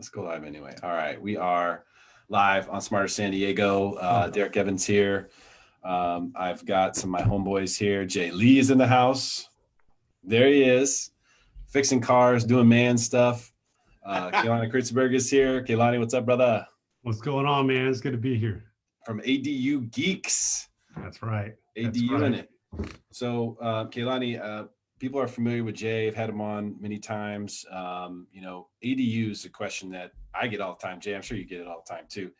Let's go live anyway. All right, we are live on Smarter San Diego. Derrick Evans here. I've got some of my homeboys here. Jay Lee is in the house. There he is, fixing cars, doing man stuff. Kehlani Kreutzberg is here. Kehlani, what's up, brother? What's going on, man? It's good to be here. From ADUGeeks. That's right. ADU in it. So, Kehlani, people are familiar with Jay. I've had him on many times. ADU is a question that I get all the time. Jay, I'm sure you get it all the time too.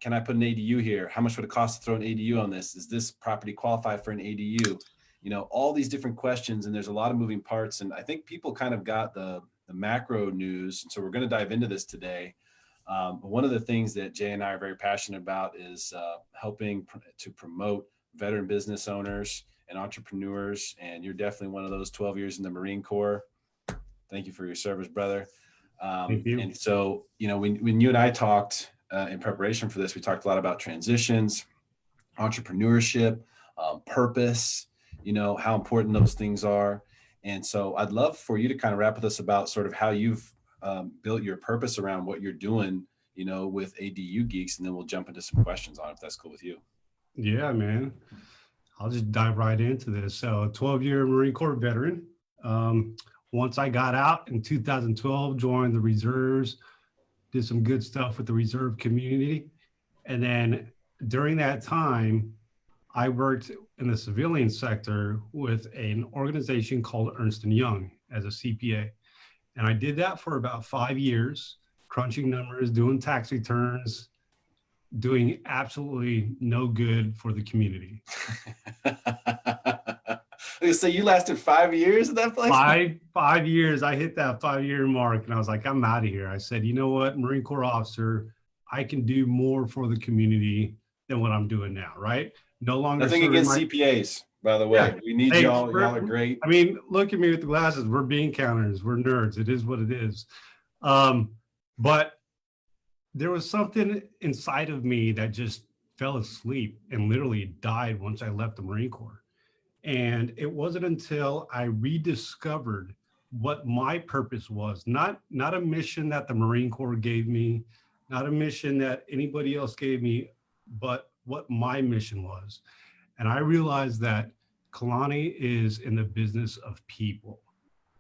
Can I put an ADU here? How much would it cost to throw an ADU on this? Does this property qualify for an ADU? All these different questions, and there's a lot of moving parts. And I think people kind of got the macro news. And so we're going to dive into this today. But one of the things that Jay and I are very passionate about is helping to promote veteran business owners and entrepreneurs. And you're definitely one of those. 12 years in the Marine Corps. Thank you for your service, brother. Thank you. And so, when you and I talked in preparation for this, we talked a lot about transitions, entrepreneurship, purpose, how important those things are. And so I'd love for you to kind of wrap with us about sort of how you've built your purpose around what you're doing, with ADUGeeks, and then we'll jump into some questions on it, if that's cool with you. Yeah, man. I'll just dive right into this. So 12-year Marine Corps veteran. Once I got out in 2012, joined the reserves, did some good stuff with the reserve community. And then during that time, I worked in the civilian sector with an organization called Ernst & Young as a CPA. And I did that for about 5 years, crunching numbers, doing tax returns, doing absolutely no good for the community. So you lasted 5 years at that place? Five years. I hit that 5-year mark and I was like, I'm out of here. I said, you know what, Marine Corps officer, I can do more for the community than what I'm doing now, right? No longer. Nothing against CPAs, by the way. Yeah. We need y'all. Y'all are great. I mean, look at me with the glasses. We're bean counters. We're nerds. It is what it is. But there was something inside of me that just fell asleep and literally died once I left the Marine Corps. And it wasn't until I rediscovered what my purpose was, not a mission that the Marine Corps gave me, not a mission that anybody else gave me, but what my mission was. And I realized that Kehlani is in the business of people.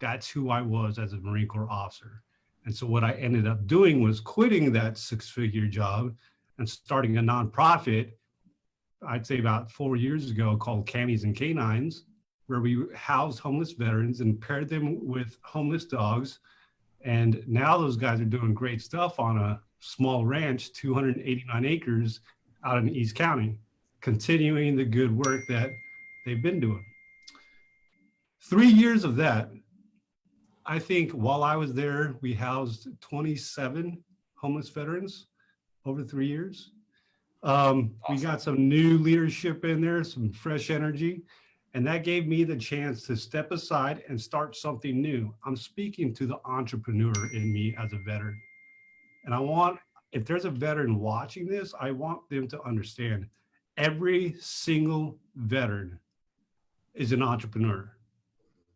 That's who I was as a Marine Corps officer. And so what I ended up doing was quitting that 6-figure job and starting a nonprofit, I'd say about 4 years ago, called Cannies and Canines, where we housed homeless veterans and paired them with homeless dogs. And now those guys are doing great stuff on a small ranch, 289 acres out in East County, continuing the good work that they've been doing. 3 years of that, I think while I was there, we housed 27 homeless veterans over 3 years. Awesome. We got some new leadership in there, some fresh energy, and that gave me the chance to step aside and start something new. I'm speaking to the entrepreneur in me as a veteran. And if there's a veteran watching this, I want them to understand every single veteran is an entrepreneur.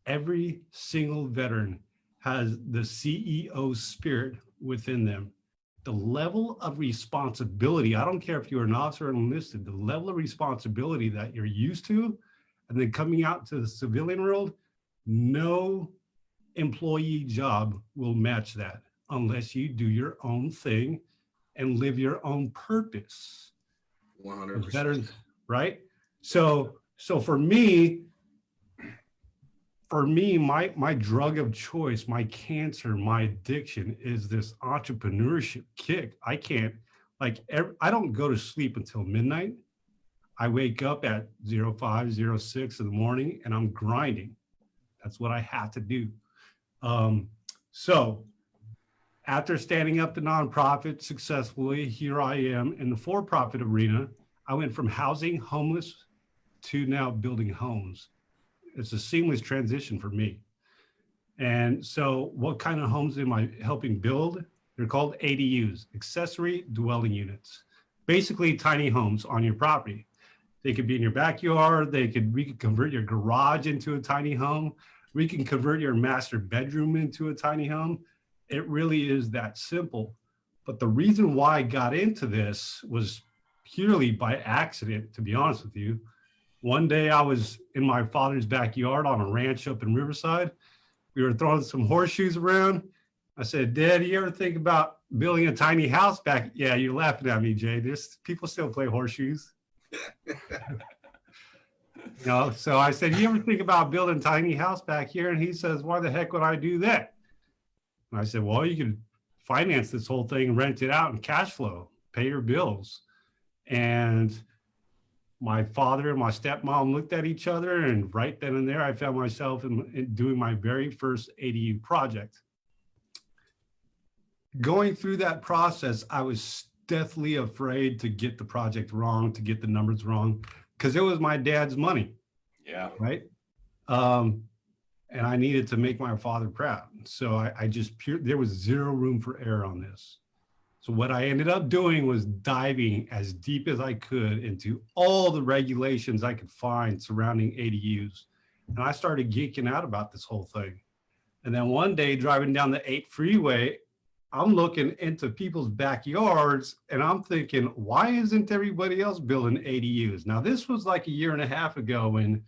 Every single veteran has the CEO spirit within them. The level of responsibility, I don't care if you're an officer or enlisted, the level of responsibility that you're used to, and then coming out to the civilian world, no employee job will match that unless you do your own thing and live your own purpose. 100%. Veterans, right? So for me, my drug of choice, my cancer, my addiction is this entrepreneurship kick. I don't go to sleep until midnight. I wake up at 05, 06 in the morning and I'm grinding. That's what I have to do. So after standing up the nonprofit successfully, here I am in the for-profit arena. I went from housing homeless to now building homes. It's a seamless transition for me. And so what kind of homes am I helping build? They're called ADUs, accessory dwelling units. Basically tiny homes on your property. They could be in your backyard. We could convert your garage into a tiny home. We can convert your master bedroom into a tiny home. It really is that simple. But the reason why I got into this was purely by accident, to be honest with you. One day I was in my father's backyard on a ranch up in Riverside. We were throwing some horseshoes around. I said, Dad, you ever think about building a tiny house back? Yeah, you're laughing at me, Jay. There's people still play horseshoes. So I said, you ever think about building a tiny house back here? And he says, why the heck would I do that? And I said, well, you could finance this whole thing, rent it out and cash flow, pay your bills. And my father and my stepmom looked at each other, and right then and there, I found myself in doing my very first ADU project. Going through that process, I was deathly afraid to get the project wrong, to get the numbers wrong, because it was my dad's money. Yeah. Right. And I needed to make my father proud. So there was zero room for error on this. So what I ended up doing was diving as deep as I could into all the regulations I could find surrounding ADUs. And I started geeking out about this whole thing. And then one day driving down the 8 freeway, I'm looking into people's backyards and I'm thinking, why isn't everybody else building ADUs? Now, this was like a year and a half ago when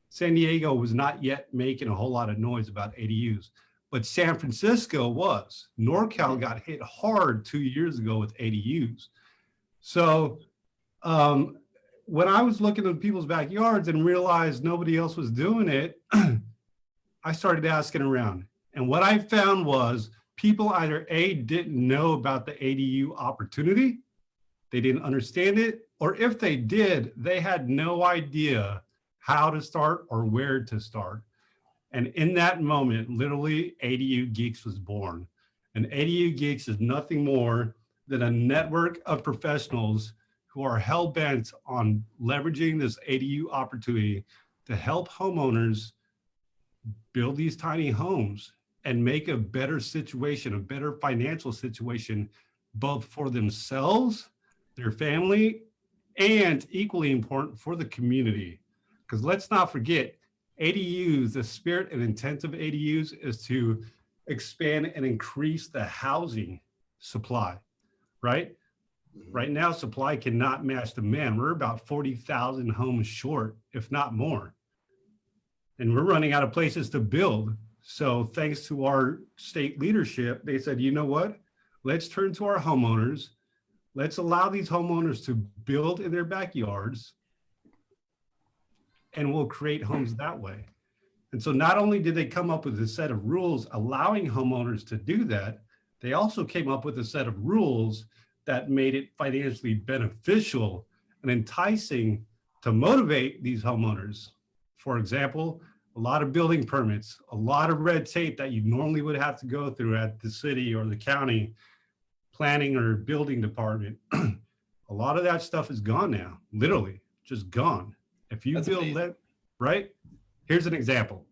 San Diego was not yet making a whole lot of noise about ADUs. But San Francisco was. NorCal got hit hard 2 years ago with ADUs. So when I was looking at people's backyards and realized nobody else was doing it, I started asking around. And what I found was people either A, didn't know about the ADU opportunity, they didn't understand it, or if they did, they had no idea how to start or where to start. And in that moment, literally, ADUGeeks was born. And ADUGeeks is nothing more than a network of professionals who are hell-bent on leveraging this ADU opportunity to help homeowners build these tiny homes and make a better situation, a better financial situation, both for themselves, their family, and equally important for the community. Because let's not forget, ADUs, the spirit and intent of ADUs is to expand and increase the housing supply, right? Right now, supply cannot match demand. We're about 40,000 homes short, if not more. And we're running out of places to build. So thanks to our state leadership, they said, you know what? Let's turn to our homeowners. Let's allow these homeowners to build in their backyards, and we'll create homes that way. And so not only did they come up with a set of rules allowing homeowners to do that, they also came up with a set of rules that made it financially beneficial and enticing to motivate these homeowners. For example, a lot of building permits, a lot of red tape that you normally would have to go through at the city or the county planning or building department. A lot of that stuff is gone now, literally just gone. If you build that, right? Here's an example.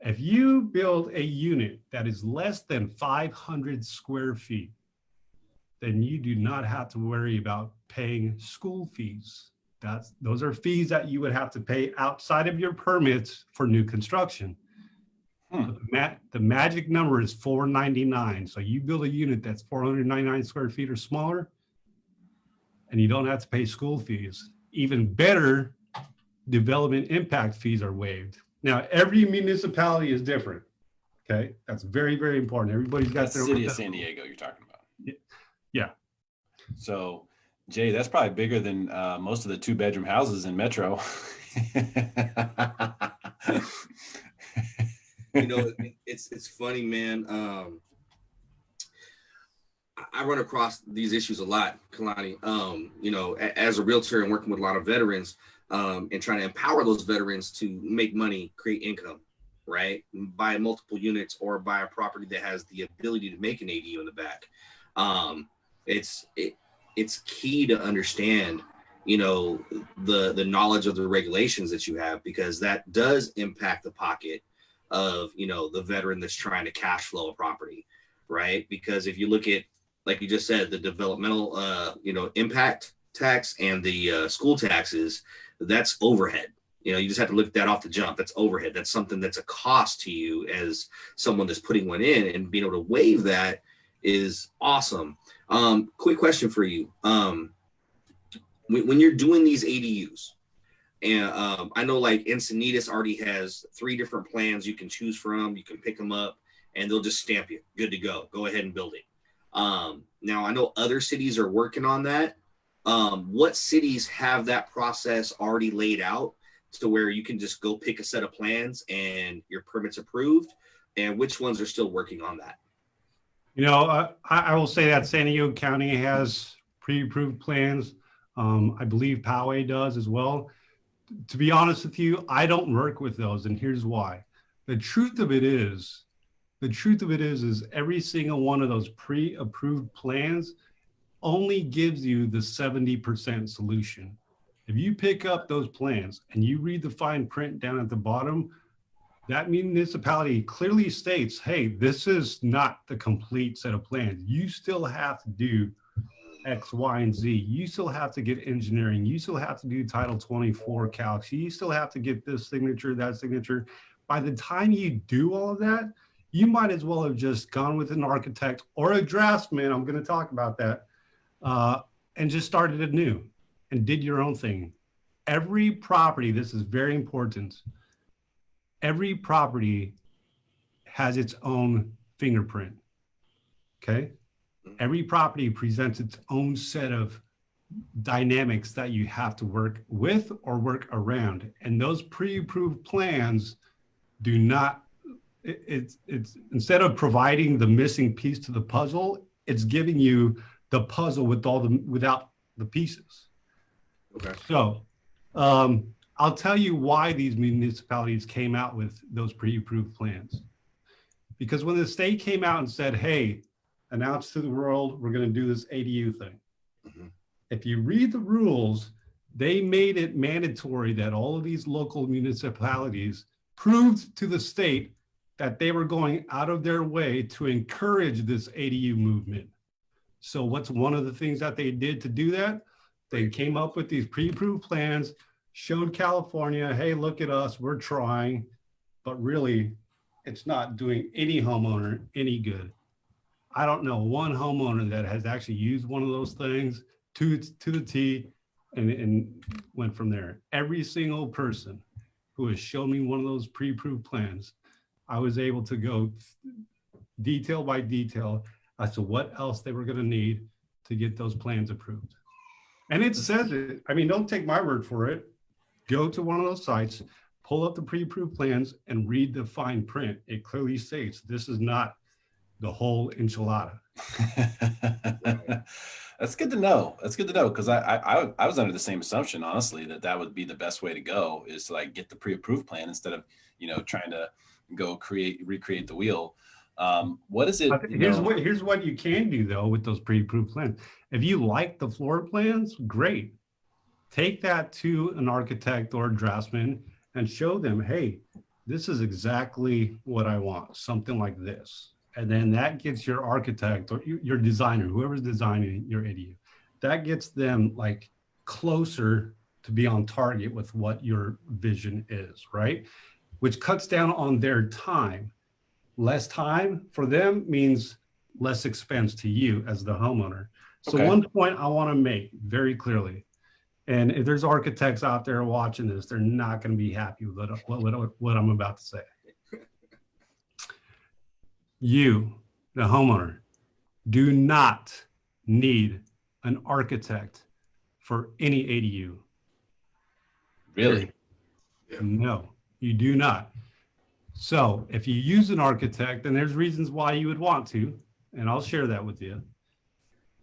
If you build a unit that is less than 500 square feet, then you do not have to worry about paying school fees. Those are fees that you would have to pay outside of your permits for new construction. The magic number is $499. So you build a unit that's 499 square feet or smaller, and you don't have to pay school fees. Even better, development impact fees are waived. Now, every municipality is different. Okay, that's very, very important. Everybody's got their city of San Diego you're talking about. Yeah. So, Jay, that's probably bigger than most of the 2-bedroom houses in Metro. It's funny, man. I run across these issues a lot, Kalani. As a realtor and working with a lot of veterans, and trying to empower those veterans to make money, create income, right? Buy multiple units or buy a property that has the ability to make an ADU in the back. It's key to understand, the knowledge of the regulations that you have, because that does impact the pocket of, the veteran that's trying to cash flow a property, right? Because if you look at, like you just said, the developmental, impact tax and the school taxes, that's overhead, You know, you just have to look at that off the jump. That's overhead. That's something that's a cost to you as someone that's putting one in, and being able to waive that is awesome. Quick question for you. When you're doing these ADUs, and I know like Encinitas already has 3 different plans you can choose from. You can pick them up and they'll just stamp you. Good to go. Go ahead and build it. Now, I know other cities are working on that. What cities have that process already laid out to where you can just go pick a set of plans and your permit's approved? And which ones are still working on that? You know, I will say that San Diego County has pre-approved plans. I believe Poway does as well. To be honest with you, I don't work with those, and here's why. The truth of it is every single one of those pre-approved plans only gives you the 70% solution. If you pick up those plans and you read the fine print down at the bottom, that municipality clearly states, hey, this is not the complete set of plans. You still have to do X, Y, and Z. You still have to get engineering. You still have to do Title 24 calcs. You still have to get this signature, that signature. By the time you do all of that, you might as well have just gone with an architect or a draftsman, I'm going to talk about that, and just started anew and did your own thing. Every property, this is very important, every property has its own fingerprint, okay? Every property presents its own set of dynamics that you have to work with or work around. And those pre-approved plans do not, it's instead of providing the missing piece to the puzzle, it's giving you the puzzle with without the pieces. Okay. So I'll tell you why these municipalities came out with those pre-approved plans. Because when the state came out and said, hey, announce to the world, we're going to do this ADU thing. Mm-hmm. If you read the rules, they made it mandatory that all of these local municipalities proved to the state that they were going out of their way to encourage this ADU movement. So what's one of the things that they did to do that? They came up with these pre-approved plans, showed California, hey, look at us, we're trying, but really it's not doing any homeowner any good. I don't know one homeowner that has actually used one of those things to the T and went from there. Every single person who has shown me one of those pre-approved plans, I was able to go detail by detail as to what else they were going to need to get those plans approved. And it says it. I mean, don't take my word for it. Go to one of those sites, pull up the pre-approved plans, and read the fine print. It clearly states this is not the whole enchilada. That's good to know. That's good to know, because I was under the same assumption, honestly, that would be the best way to go, is to like get the pre-approved plan instead of, you know, trying to go recreate the wheel. What is it? Here's what you can do though with those pre-approved plans. If you like the floor plans, great. Take that to an architect or a draftsman and show them, hey, this is exactly what I want, something like this. And then that gets your architect or your designer, whoever's designing your ADU, that gets them like closer to be on target with what your vision is, right? Which cuts down on their time. Less time for them means less expense to you as the homeowner. So Okay. One point I want to make very clearly, and if there's architects out there watching this, they're not going to be happy with what I'm about to say. You, the homeowner, do not need an architect for any ADU. Really? Yeah. No, you do not. So if you use an architect, then there's reasons why you would want to, and I'll share that with you.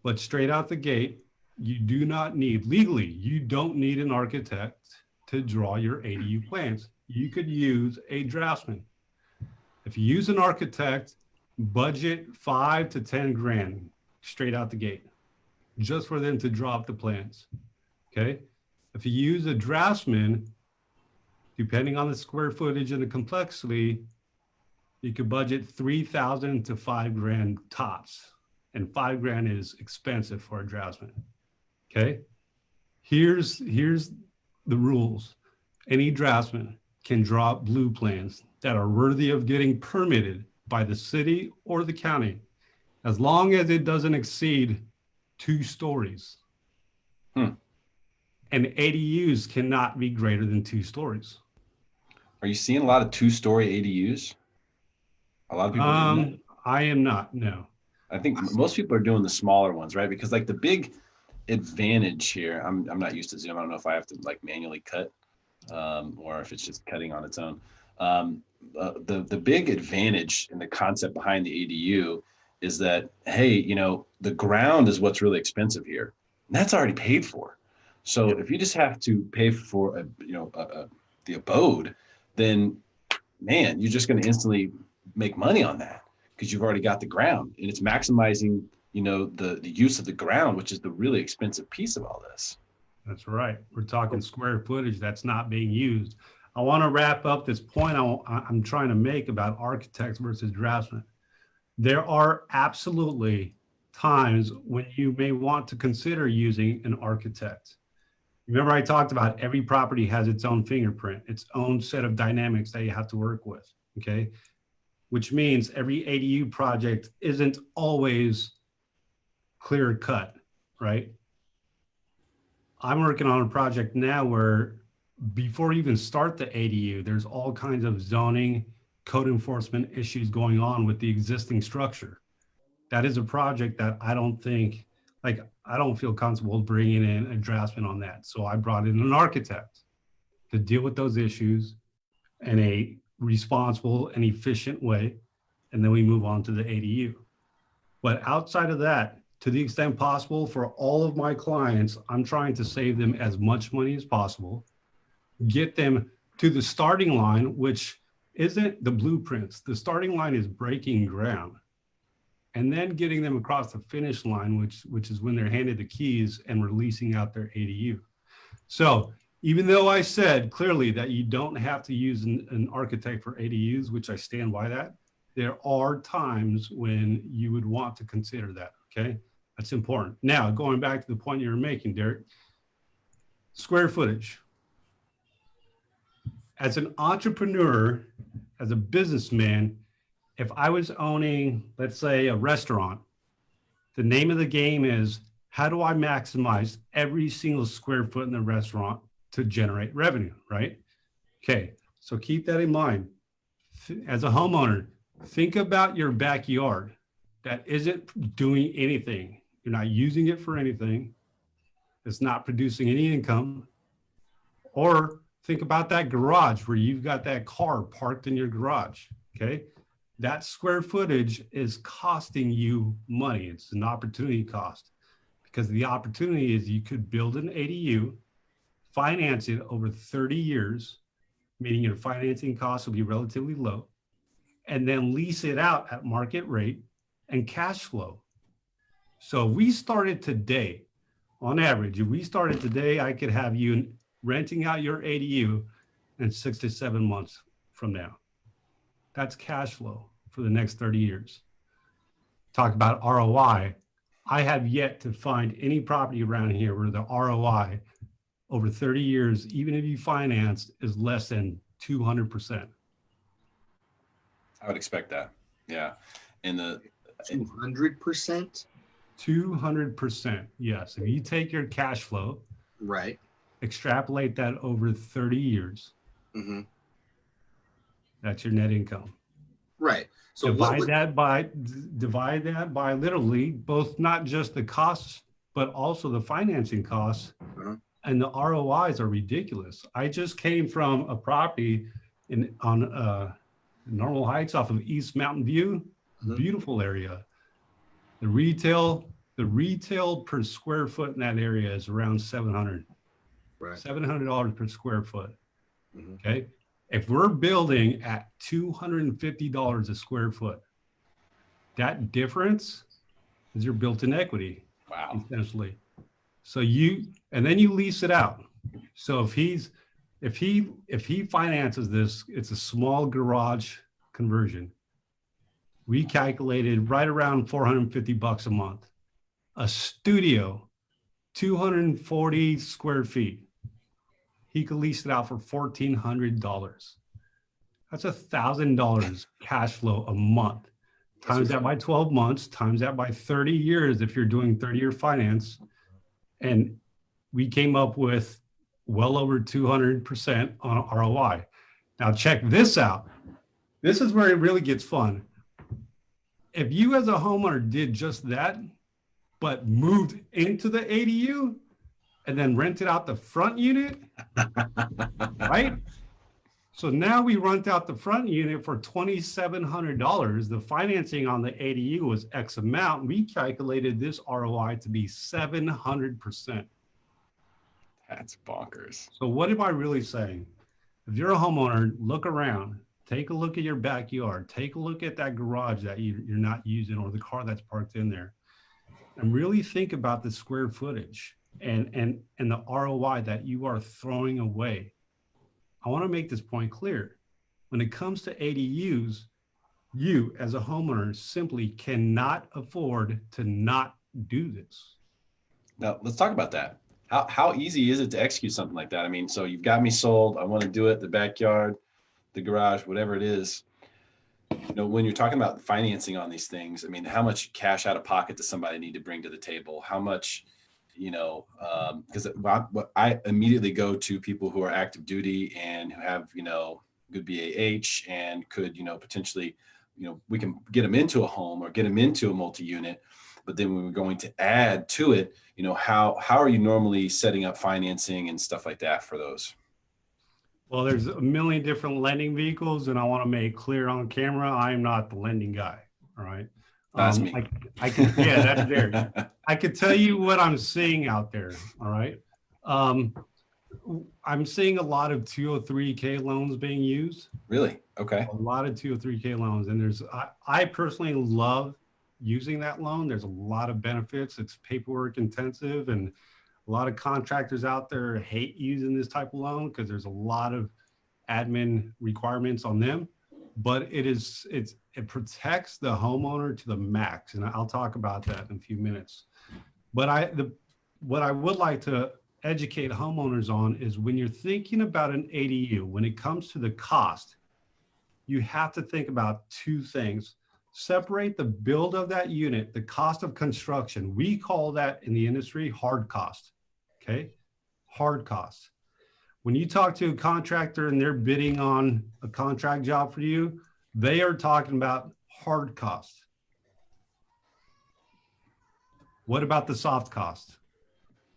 But straight out the gate, you do not need, legally, you don't need an architect to draw your ADU plans. You could use a draftsman. If you use an architect, budget 5 to 10 grand straight out the gate, just for them to draw up the plans, okay? If you use a draftsman, depending on the square footage and the complexity, you could budget 3,000 to 5 grand tops. And 5 grand is expensive for a draftsman. Okay. Here's the rules. any draftsman can draw up blue plans that are worthy of getting permitted by the city or the county, as long as it doesn't exceed 2 stories. Hmm. And ADUs cannot be greater than 2 stories. Are you seeing a lot of 2-story ADUs? A lot of people doing that? I am not, no. I think most people are doing the smaller ones, right? Because like the big advantage here, I'm not used to Zoom. I don't know if I have to like manually cut or if it's just cutting on its own. The big advantage in the concept behind the ADU is that, hey, you know, the ground is what's really expensive here. And that's already paid for. So if you just have to pay for the abode, then man, you're just going to instantly make money on that because you've already got the ground, and it's maximizing, you know, the use of the ground, which is the really expensive piece of all this. That's right. We're talking square footage that's not being used. I want to wrap up this point I'm trying to make about architects versus draftsmen. There are absolutely times when you may want to consider using an architect. Remember, I talked about every property has its own fingerprint, its own set of dynamics that you have to work with, okay? Which means every ADU project isn't always clear cut, right? I'm working on a project now where before you even start the ADU, there's all kinds of zoning, code enforcement issues going on with the existing structure. That is a project that I don't feel comfortable bringing in a draftsman on that. So I brought in an architect to deal with those issues in a responsible and efficient way. And then we move on to the ADU. But outside of that, to the extent possible for all of my clients, I'm trying to save them as much money as possible, get them to the starting line, which isn't the blueprints. The starting line is breaking ground, and then getting them across the finish line, which is when they're handed the keys and releasing out their ADU. So even though I said clearly that you don't have to use an architect for ADUs, which I stand by that, there are times when you would want to consider that, okay? That's important. Now, going back to the point you were making, Derrick, square footage. As an entrepreneur, as a businessman, if I was owning, let's say, a restaurant, the name of the game is, how do I maximize every single square foot in the restaurant to generate revenue, right? Okay, so keep that in mind. As a homeowner, think about your backyard that isn't doing anything. You're not using it for anything. It's not producing any income. Or think about that garage where you've got that car parked in your garage, okay? That square footage is costing you money. It's an opportunity cost, because the opportunity is you could build an ADU, finance it over 30 years, meaning your financing costs will be relatively low, and then lease it out at market rate and cash flow. So if we started today, on average, if we started today, I could have you renting out your ADU in 6 to 7 months from now. That's cash flow for the next 30 years. Talk about ROI. I have yet to find any property around here where the ROI over 30 years, even if you finance, is less than 200%. I would expect that. Yeah. And 200%? 200%. Yes. If you take your cash flow, right, extrapolate that over 30 years, that's your net income. Right. So divide that by literally both, not just the costs, but also the financing costs. And the ROIs are ridiculous. I just came from a property on Normal Heights off of East Mountain View. Beautiful area. The retail per square foot in that area is around $700. Right. $700 per square foot. Okay. If we're building at $250 a square foot, that difference is your built-in equity. Wow. Essentially. So and then you lease it out. So if he finances this, it's a small garage conversion. We calculated right around $450 a month. A studio, 240 square feet. he could lease it out for $1,400. That's $1,000 cash flow a month. Times that by 12 months, times that by 30 years if you're doing 30-year finance. And we came up with well over 200% on ROI. Now check this out. This is where it really gets fun. If you as a homeowner did just that, but moved into the ADU and then rented out the front unit, right? So now we rent out the front unit for $2,700. The financing on the ADU was X amount. We calculated this ROI to be 700%. That's bonkers. So what am I really saying? If you're a homeowner, look around, take a look at your backyard, take a look at that garage that you're not using or the car that's parked in there, and really think about the square footage and the ROI that you are throwing away. I want to make this point clear. When it comes to ADUs, you as a homeowner simply cannot afford to not do this. Now let's talk about that. How easy is it to execute something like that? I mean, so you've got me sold. I want to do it, the backyard, the garage, whatever it is. You know, when you're talking about financing on these things, I mean, how much cash out of pocket does somebody need to bring to the table? How much, you know, because I immediately go to people who are active duty and who have, you know, good BAH and could, you know, potentially, you know, we can get them into a home or get them into a multi-unit. But then when we're going to add to it, you know, how are you normally setting up financing and stuff like that for those? Well, there's a million different lending vehicles, and I want to make clear on camera, I'm not the lending guy. All right. That's me. I can, yeah, that's Derrick. I could tell you what I'm seeing out there. All right. I'm seeing a lot of 203K loans being used. Really? Okay. A lot of 203K loans. And I personally love using that loan. There's a lot of benefits. It's paperwork intensive, and a lot of contractors out there hate using this type of loan because there's a lot of admin requirements on them, but it protects the homeowner to the max. And I'll talk about that in a few minutes. But what I would like to educate homeowners on is when you're thinking about an ADU, when it comes to the cost, you have to think about two things. Separate the build of that unit, the cost of construction. We call that in the industry hard cost. Okay, hard cost. When you talk to a contractor and they're bidding on a contract job for you, they are talking about hard cost. What about the soft cost?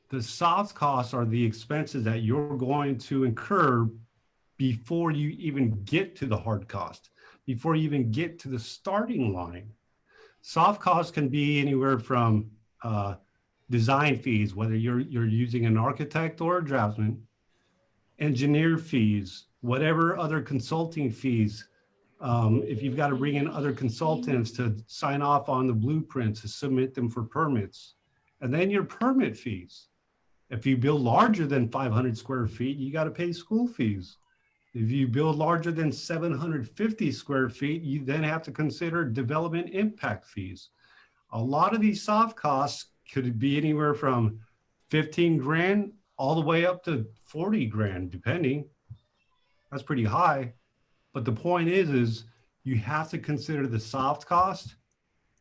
The soft costs are the expenses that you're going to incur before you even get to the hard cost, before you even get to the starting line. Soft costs can be anywhere from design fees, whether you're using an architect or a draftsman, engineer fees, whatever other consulting fees. If you've got to bring in other consultants to sign off on the blueprints, to submit them for permits, and then your permit fees. If you build larger than 500 square feet, you got to pay school fees. If you build larger than 750 square feet, you then have to consider development impact fees. A lot of these soft costs could be anywhere from 15 grand all the way up to 40 grand, depending. That's pretty high. But the point is you have to consider the soft cost.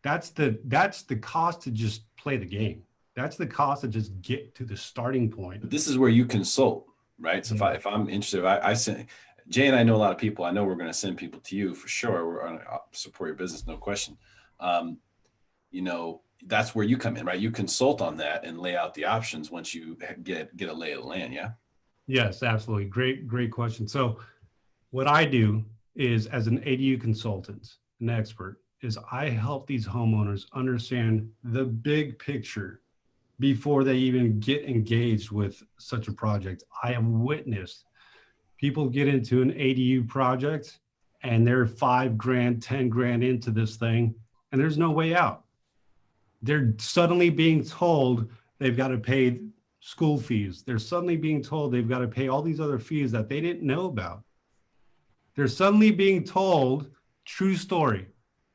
That's the cost to just play the game. That's the cost to just get to the starting point. But this is where you consult, right? So if I'm interested, I send Jay and I know a lot of people. I know we're going to send people to you for sure. We're going to support your business, no question. You know, that's where you come in, right? You consult on that and lay out the options once you get a lay of the land. Yeah. Yes, absolutely. Great question. So what I do is, as an ADU consultant, an expert, is I help these homeowners understand the big picture before they even get engaged with such a project. I have witnessed people get into an ADU project and they're 5 grand, 10 grand into this thing, and there's no way out. They're suddenly being told they've got to pay school fees. They're suddenly being told they've got to pay all these other fees that they didn't know about. They're suddenly being told, true story,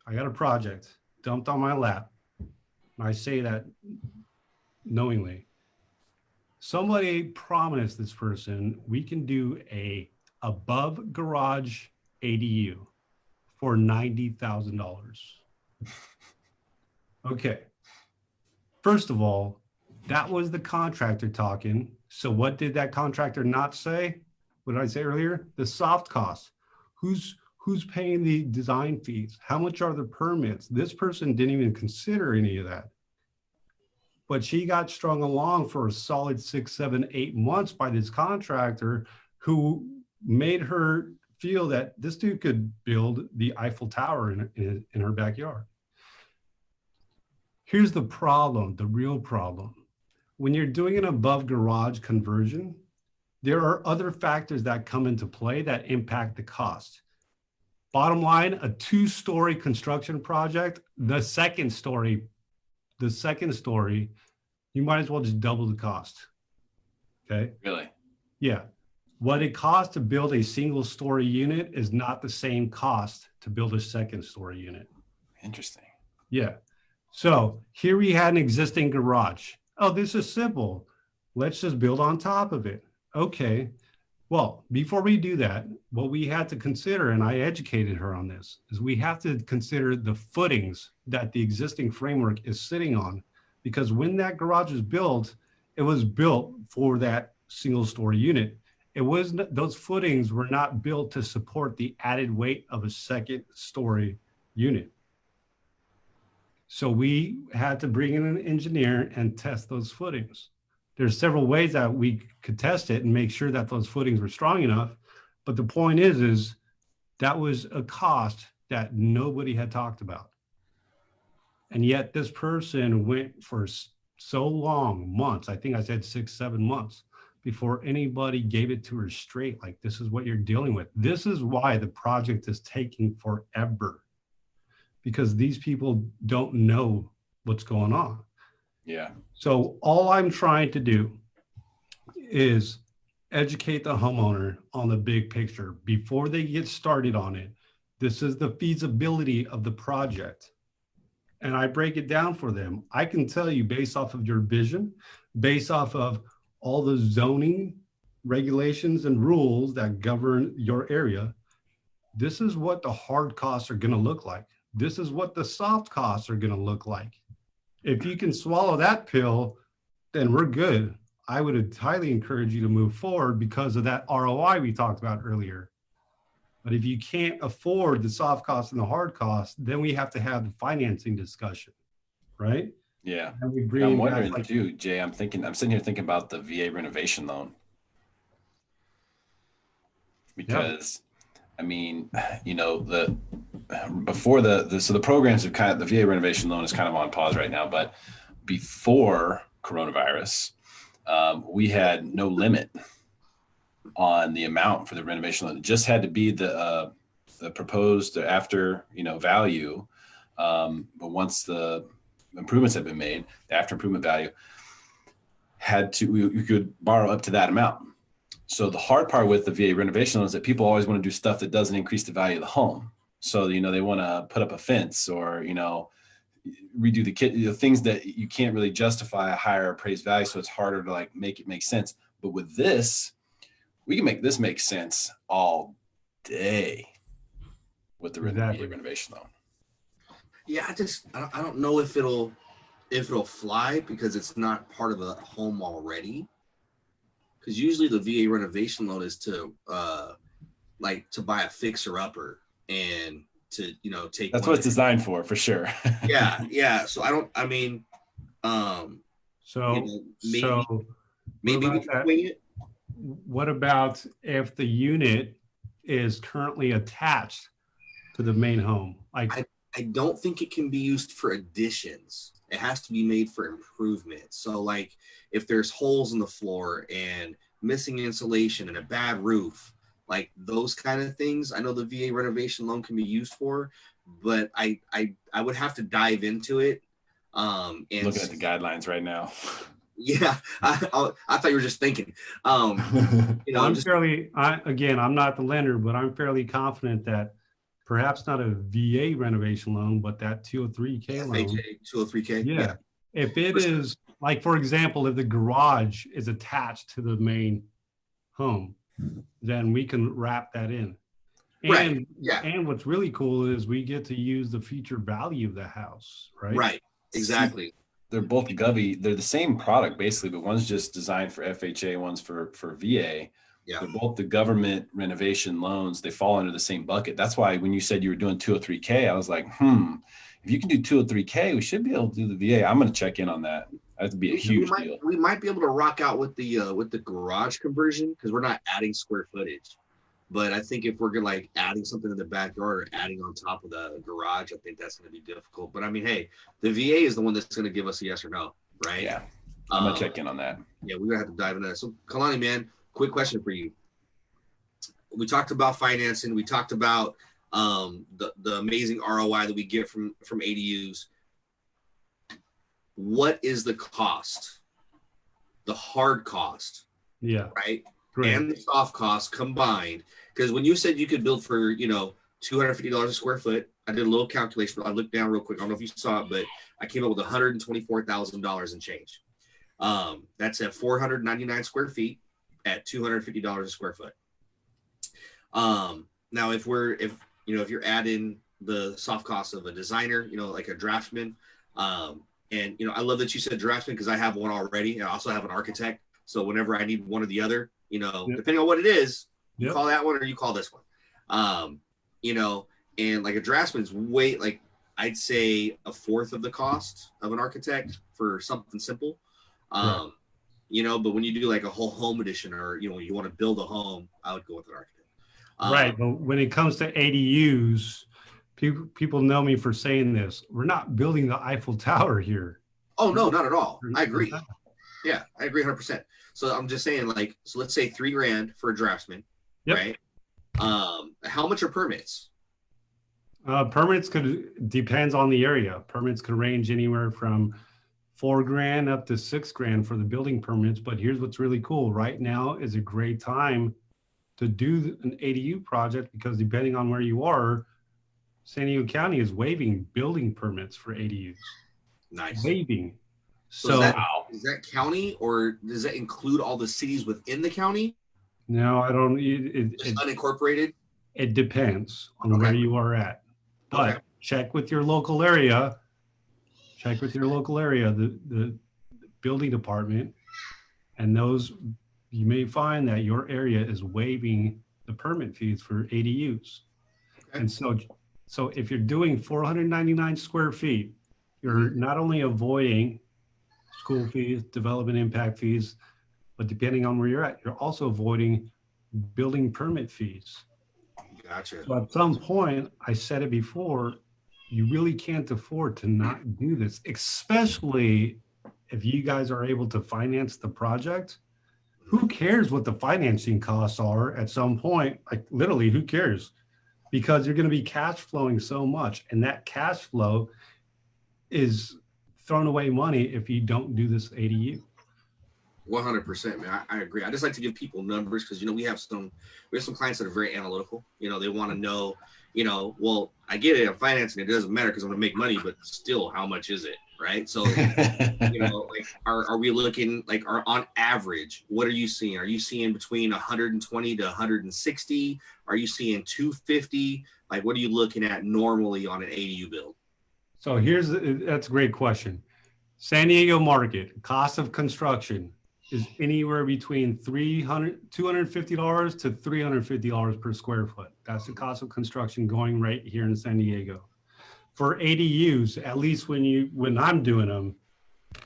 I got a project dumped on my lap. And I say that knowingly. Somebody promised this person, we can do a above garage ADU for $90,000. Okay. First of all, that was the contractor talking. So what did that contractor not say? What did I say earlier? The soft costs. Who's paying the design fees? How much are the permits? This person didn't even consider any of that. But she got strung along for a solid 6, 7, 8 months by this contractor who made her feel that this dude could build the Eiffel Tower in her backyard. Here's the problem, the real problem. When you're doing an above garage conversion, there are other factors that come into play that impact the cost. Bottom line, a 2-story construction project, the second story, you might as well just double the cost. Okay. Really? Yeah. What it costs to build a single story unit is not the same cost to build a second story unit. Interesting. Yeah. So here we had an existing garage. Oh, this is simple. Let's just build on top of it. Okay. Well, before we do that, what we had to consider, and I educated her on this, is we have to consider the footings that the existing framework is sitting on. Because when that garage was built, it was built for that single story unit. It wasn't, those footings were not built to support the added weight of a second story unit. So we had to bring in an engineer and test those footings. There's several ways that we could test it and make sure that those footings were strong enough. But the point is that was a cost that nobody had talked about. And yet this person went for so long, months, I think I said 6, 7 months, before anybody gave it to her straight. Like, this is what you're dealing with. This is why the project is taking forever, because these people don't know what's going on. Yeah. So all I'm trying to do is educate the homeowner on the big picture before they get started on it. This is the feasibility of the project. And I break it down for them. I can tell you, based off of your vision, based off of all the zoning regulations and rules that govern your area, this is what the hard costs are going to look like. This is what the soft costs are going to look like. If you can swallow that pill, then we're good. I would highly encourage you to move forward because of that ROI we talked about earlier. But if you can't afford the soft costs and the hard costs, then we have to have the financing discussion, right? Yeah. And we I'm bring wondering back, like, too, Jay, I'm sitting here thinking about the VA renovation loan. Because I mean, you know, so the programs have the VA renovation loan is kind of on pause right now, but before coronavirus, we had no limit on the amount for the renovation loan. It just had to be the proposed after, value. But once the improvements have been made, the after improvement value you could borrow up to that amount. So the hard part with the VA renovation loan is that people always want to do stuff that doesn't increase the value of the home. So, they want to put up a fence or, redo the kitchen, things that you can't really justify a higher appraised value. So it's harder to make it make sense. But with this, we can make this make sense all day with the VA renovation loan. Yeah, I don't know if it'll fly because it's not part of the home already. Because usually the VA renovation loan is to buy a fixer upper and to take. That's what it's designed for sure. Yeah. So maybe we can wing it. What about if the unit is currently attached to the main home? I don't think it can be used for additions. It has to be made for improvement. So if there's holes in the floor and missing insulation and a bad roof, those kind of things, I know the VA renovation loan can be used for, but I would have to dive into it. And looking at the guidelines right now. Yeah, I thought you were just thinking. I'm not the lender, but I'm fairly confident that perhaps not a VA renovation loan, but that 203K loan. 203K. Yeah. If it is like for example, if the garage is attached to the main home, then we can wrap that in. Right. And Yeah. and what's really cool is we get to use the future value of the house, right? Right. Exactly. They're both Govy. They're the same product basically, but one's just designed for FHA, one's for VA. Yeah. They're both the government renovation loans. They fall under the same bucket. That's why when you said you were doing 203K, I was like, if you can do 203K, we should be able to do the VA. I'm going to check in on that. That'd be a huge deal. We might be able to rock out with the garage conversion because we're not adding square footage. But I think if we're gonna like adding something in the backyard or adding on top of the garage, I think that's going to be difficult. But I mean, hey, the VA is the one that's going to give us a yes or no, right? Yeah, I'm gonna check in on that. Yeah, we're gonna have to dive into that. So, Kalani, man, quick question for you. We talked about financing. We talked about the amazing ROI that we get from ADUs. What is the cost? The hard cost, right? Great. And the soft cost combined. Because when you said you could build for, $250 a square foot, I did a little calculation. I looked down real quick. I don't know if you saw it, but I came up with $124,000 and change. That's at 499 square feet at $250 a square foot. Now, if you're adding the soft cost of a designer, like a draftsman, and I love that you said draftsman because I have one already, and I also have an architect. So whenever I need one or the other, depending on what it is, you call that one or you call this one. And like a draftsman's I'd say a fourth of the cost of an architect for something simple. But when you do like a whole home edition or, you want to build a home, I would go with an architect. Right. But when it comes to ADUs, people know me for saying this. We're not building the Eiffel Tower here. Oh, no, not at all. I agree. Yeah, I agree 100%. So I'm just saying, so let's say $3,000 for a draftsman, right? How much are permits? Permits depends on the area. Permits could range anywhere from $4,000 up to $6,000 for the building permits. But here's what's really cool. Right now is a great time to do an ADU project because depending on where you are, San Diego County is waiving building permits for ADUs. Nice. Waiving. So is that county or does that include all the cities within the county? No, I don't. It's unincorporated? It depends on where you are at. But check with your local area. Check with your local area, the building department, and those you may find that your area is waiving the permit fees for ADUs. And so if you're doing 499 square feet, you're not only avoiding school fees, development impact fees, but depending on where you're at, you're also avoiding building permit fees. Gotcha. So at some point, I said it before, you really can't afford to not do this, especially if you guys are able to finance the project. Who cares what the financing costs are at some point? Like literally, who cares? Because you're going to be cash flowing so much, and that cash flow is thrown away money if you don't do this ADU. 100%, man. I agree. I just like to give people numbers because we have some clients that are very analytical. They want to know, well, I get it, I'm financing it doesn't matter because I'm gonna make money, but still, how much is it, right? So are we looking on average, what are you seeing? Are you seeing between 120 to 160? Are you seeing 250? What are you looking at normally on an ADU build? So that's a great question. San Diego market cost of construction is anywhere between $250 to $350 per square foot. That's the cost of construction going right here in San Diego. For ADUs, at least when I'm doing them,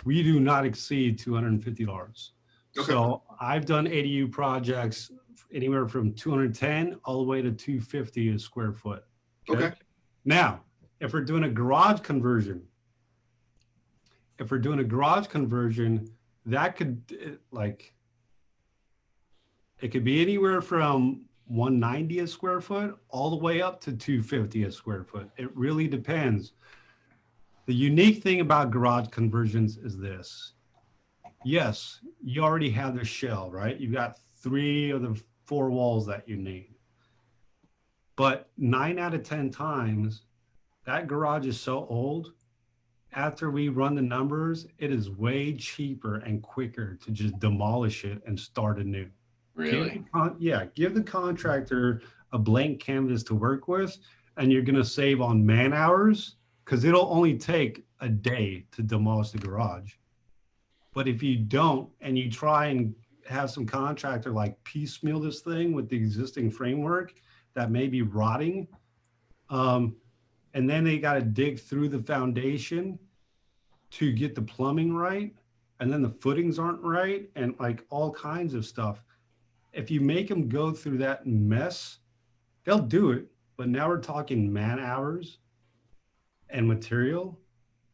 we do not exceed $250. Okay. So I've done ADU projects anywhere from $210 all the way to $250 a square foot. Okay. Now, if we're doing a garage conversion, that could it could be anywhere from $190 a square foot all the way up to $250 a square foot. It really depends. The unique thing about garage conversions is this. Yes, you already have the shell, right? You've got 3 of the 4 walls that you need. But 9 out of 10 times, that garage is so old after we run the numbers, it is way cheaper and quicker to just demolish it and start anew. Really? Give the contractor a blank canvas to work with, and you're going to save on man hours because it'll only take a day to demolish the garage. But if you don't, and you try and have some contractor like piecemeal this thing with the existing framework that may be rotting, and then they got to dig through the foundation to get the plumbing right, and then the footings aren't right, and like all kinds of stuff. If you make them go through that mess, they'll do it. But now we're talking man hours and material.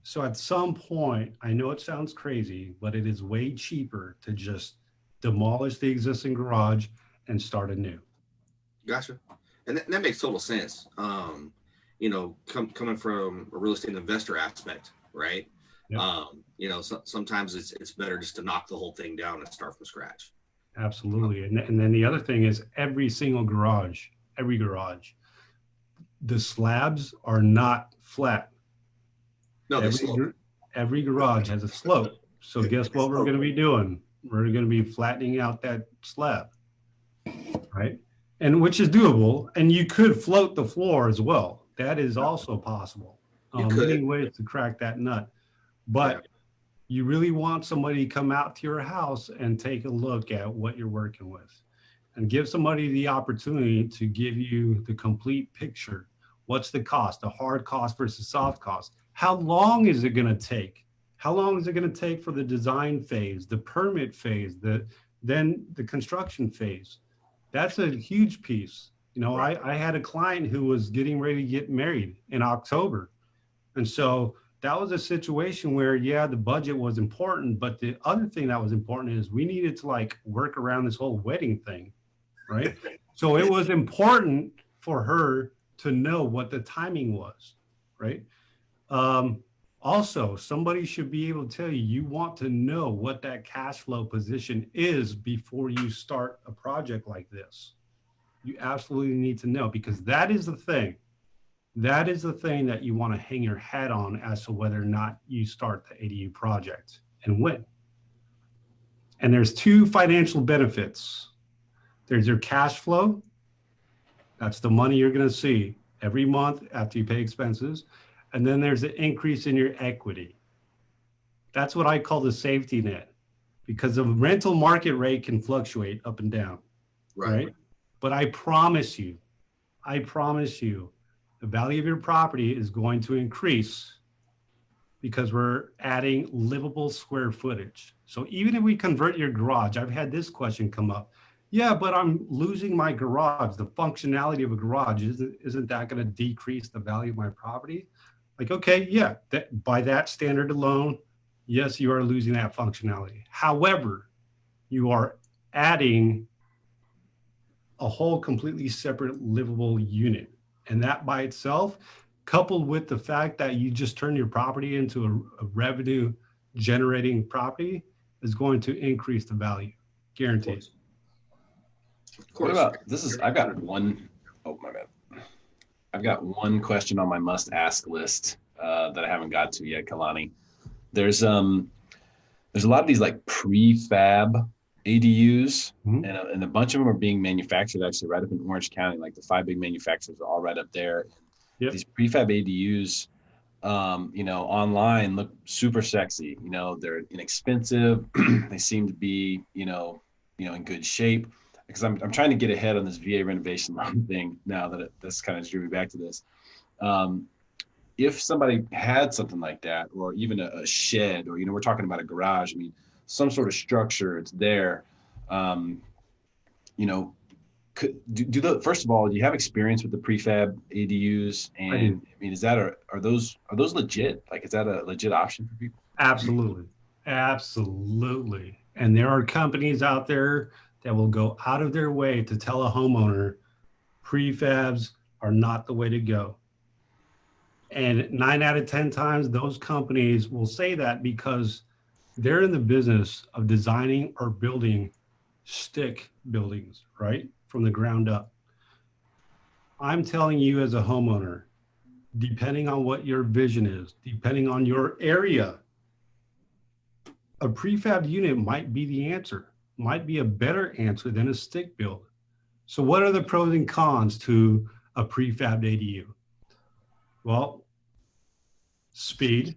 So at some point, I know it sounds crazy, but it is way cheaper to just demolish the existing garage and start anew. Gotcha. And that makes total sense. You know, coming from a real estate investor aspect, right? Yep. You know, sometimes it's better just to knock the whole thing down and start from scratch. Absolutely. And then the other thing is every garage, the slabs are not flat. No, every garage has a slope. So guess what we're going to be doing? We're going to be flattening out that slab, right? And which is doable. And you could float the floor as well. That is also possible. Many ways to crack that nut. But you really want somebody to come out to your house and take a look at what you're working with and give somebody the opportunity to give you the complete picture. What's the cost, the hard cost versus soft cost? How long is it going to take? How long is it going to take for the design phase, the permit phase, then the construction phase? That's a huge piece. You know, I had a client who was getting ready to get married in October. And so that was a situation where, yeah, the budget was important, but the other thing that was important is we needed to like work around this whole wedding thing, right? So it was important for her to know what the timing was, right? Also, somebody should be able to tell you, you want to know what that cash flow position is before you start a project like this. You absolutely need to know, because that is the thing. That is the thing that you want to hang your hat on as to whether or not you start the ADU project and when. And there's two financial benefits. There's your cash flow. That's the money you're going to see every month after you pay expenses. And then there's an increase in your equity. That's what I call the safety net, because the rental market rate can fluctuate up and down, right? But I promise you, the value of your property is going to increase because we're adding livable square footage. So even if we convert your garage, I've had this question come up. Yeah, but I'm losing my garage. The functionality of a garage, isn't that going to decrease the value of my property? Like, okay, yeah, by that standard alone, yes, you are losing that functionality. However, you are adding a whole completely separate livable unit. And that by itself, coupled with the fact that you just turn your property into a revenue generating property, is going to increase the value, guaranteed. Of course. What about this? I've got one. Oh my bad. I've got one question on my must ask list that I haven't got to yet, Kalani. There's a lot of these like prefab ADUs, and a bunch of them are being manufactured actually right up in Orange County. Like the 5 big manufacturers are all right up there. Yep. These prefab ADUs, you know, online look super sexy. You know, they're inexpensive. They seem to be, you know, in good shape. Because I'm trying to get ahead on this VA renovation loan thing now that this kind of drew me back to this. If somebody had something like that, or even a shed, or, you know, we're talking about a garage, I mean, some sort of structure, it's there, you know, first of all, do you have experience with the prefab ADUs? And I mean, are those legit? Like, is that a legit option for people? Absolutely. Absolutely. And there are companies out there that will go out of their way to tell a homeowner prefabs are not the way to go. And 9 out of 10 times, those companies will say that because they're in the business of designing or building stick buildings, right? From the ground up. I'm telling you as a homeowner, depending on what your vision is, depending on your area, a prefab unit might be the answer, might be a better answer than a stick build. So what are the pros and cons to a prefab ADU? Well, speed,